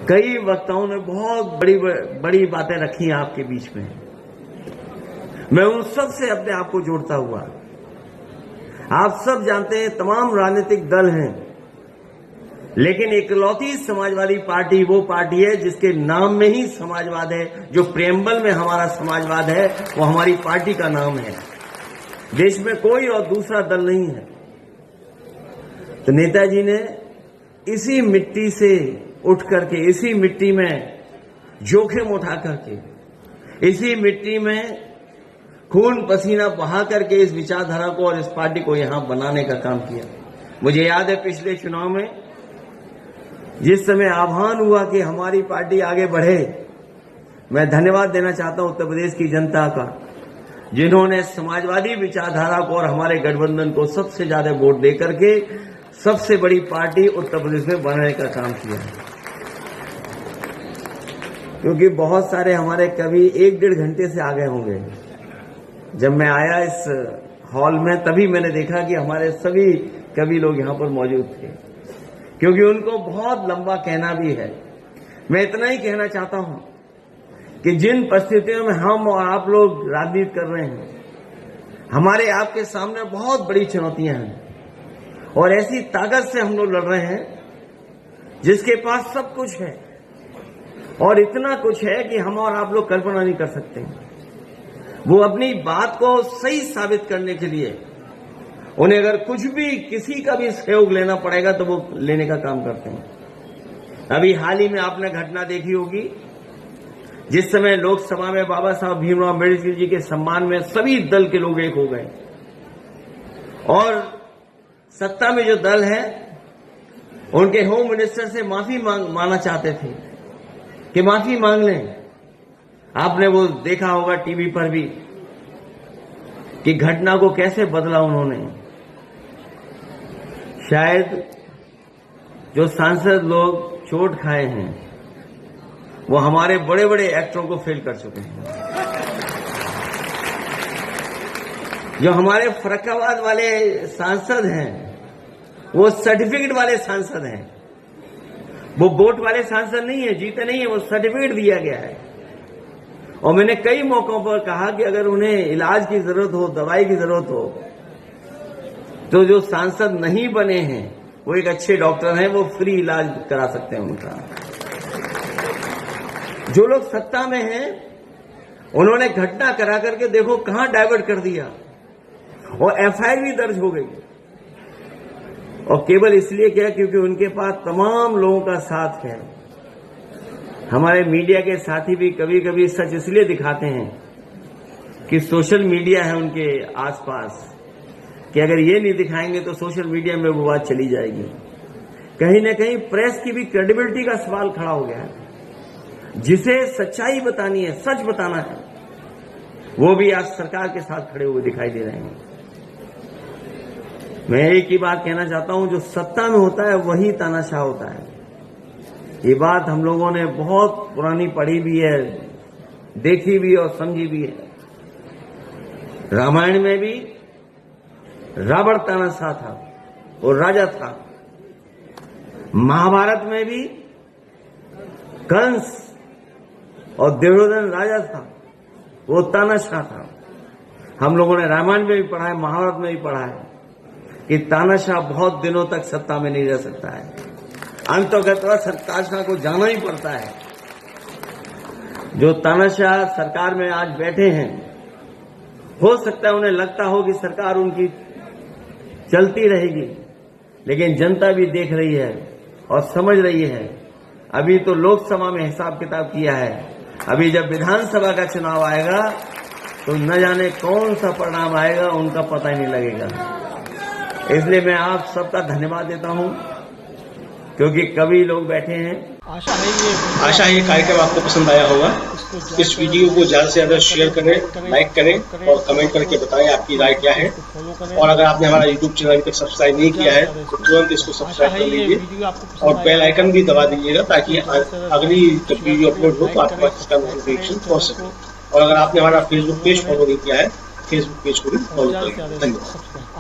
कई वक्ताओं ने बहुत बड़ी बड़ी बातें रखी हैं आपके बीच में। मैं उन सब से अपने आप को जोड़ता हुआ, आप सब जानते हैं तमाम राजनीतिक दल हैं, लेकिन इकलौती समाजवादी पार्टी वो पार्टी है जिसके नाम में ही समाजवाद है। जो प्रेम्बल में हमारा समाजवाद है वो हमारी पार्टी का नाम है। देश में कोई और दूसरा दल नहीं है। तो नेताजी ने इसी मिट्टी से उठ करके, इसी मिट्टी में जोखिम उठा करके, इसी मिट्टी में खून पसीना बहा करके इस विचारधारा को और इस पार्टी को यहां बनाने का काम किया। मुझे याद है पिछले चुनाव में जिस समय आह्वान हुआ कि हमारी पार्टी आगे बढ़े, मैं धन्यवाद देना चाहता हूं उत्तर प्रदेश की जनता का, जिन्होंने समाजवादी विचारधारा को और हमारे गठबंधन को सबसे ज्यादा वोट दे करके सबसे बड़ी पार्टी उत्तर प्रदेश में बनाने का काम किया है। क्योंकि बहुत सारे हमारे कवि 1-1.5 घंटे से आ गए होंगे। जब मैं आया इस हॉल में तभी मैंने देखा कि हमारे सभी कवि लोग यहां पर मौजूद थे, क्योंकि उनको बहुत लंबा कहना भी है। मैं इतना ही कहना चाहता हूं कि जिन परिस्थितियों में हम और आप लोग राजनीति कर रहे हैं, हमारे आपके सामने बहुत बड़ी चुनौतियां हैं और ऐसी ताकत से हम लोग लड़ रहे हैं जिसके पास सब कुछ है और इतना कुछ है कि हम और आप लोग कल्पना नहीं कर सकते। वो अपनी बात को सही साबित करने के लिए उन्हें अगर कुछ भी किसी का भी सहयोग लेना पड़ेगा तो वो लेने का काम करते हैं। अभी हाल ही में आपने घटना देखी होगी जिस समय लोकसभा में बाबा साहब भीमराव अम्बेडकर जी के सम्मान में सभी दल के लोग एक हो गए और सत्ता में जो दल है उनके होम मिनिस्टर से माफी मांगना चाहते थे कि माफी मांग लें। आपने वो देखा होगा टीवी पर भी कि घटना को कैसे बदला उन्होंने। शायद जो सांसद लोग चोट खाए हैं वो हमारे बड़े बड़े एक्टरों को फेल कर चुके हैं। जो हमारे फर्रुखाबाद वाले सांसद हैं वो सर्टिफिकेट वाले सांसद हैं। वो वोट वाले सांसद नहीं है, जीते नहीं है, वो सर्टिफिकेट दिया गया है। और मैंने कई मौकों पर कहा कि अगर उन्हें इलाज की जरूरत हो, दवाई की जरूरत हो, तो जो सांसद नहीं बने हैं वो एक अच्छे डॉक्टर हैं, वो फ्री इलाज करा सकते हैं उनका। जो लोग सत्ता में हैं उन्होंने घटना करा करके देखो कहां डाइवर्ट कर दिया और एफआईआर भी दर्ज हो गई। और केवल इसलिए क्या, क्योंकि उनके पास तमाम लोगों का साथ है। हमारे मीडिया के साथी भी कभी कभी सच इसलिए दिखाते हैं कि सोशल मीडिया है उनके आसपास, कि अगर ये नहीं दिखाएंगे तो सोशल मीडिया में वो बात चली जाएगी। कहीं न कहीं प्रेस की भी क्रेडिबिलिटी का सवाल खड़ा हो गया है। जिसे सच्चाई बतानी है, सच बताना है, वो भी आज सरकार के साथ खड़े हुए दिखाई दे रहे हैं। मैं एक ही बात कहना चाहता हूं, जो सत्ता में होता है वही तानाशाह होता है। ये बात हम लोगों ने बहुत पुरानी पढ़ी भी है, देखी भी और समझी भी है। रामायण में भी रावण तानाशाह था, वो राजा था। महाभारत में भी कंस और दुर्योधन राजा था, वो तानाशाह था। हम लोगों ने रामायण में भी पढ़ा है, महाभारत में भी पढ़ा है कि तानाशाह बहुत दिनों तक सत्ता में नहीं रह सकता है। अंततः तानाशाह को जाना ही पड़ता है। जो तानाशाह सरकार में आज बैठे हैं, हो सकता है उन्हें लगता हो कि सरकार उनकी चलती रहेगी, लेकिन जनता भी देख रही है और समझ रही है। अभी तो लोकसभा में हिसाब किताब किया है, अभी जब विधानसभा का चुनाव आएगा तो न जाने कौन सा परिणाम आएगा, उनका पता ही नहीं लगेगा। इसलिए मैं आप सबका धन्यवाद देता हूं, क्योंकि कवि लोग बैठे हैं। आशा है ये कार्यक्रम आपको पसंद आया होगा। इस वीडियो को ज्यादा से ज्यादा शेयर करें, लाइक करें और कमेंट करके बताएं आपकी राय क्या है। और अगर आपने हमारा यूट्यूब चैनल अभी तक सब्सक्राइब नहीं किया है तो तुरंत इसको सब्सक्राइब कर लीजिए और बेल आइकन भी दबा दीजिएगा, ताकि अगली जब वीडियो अपलोड हो तो आपके पास इसका नोटिफिकेशन पहुंच सके। और अगर आपने हमारा फेसबुक पेज फॉलो नहीं किया है, फेसबुक पेज को भी फॉलो करें। धन्यवाद।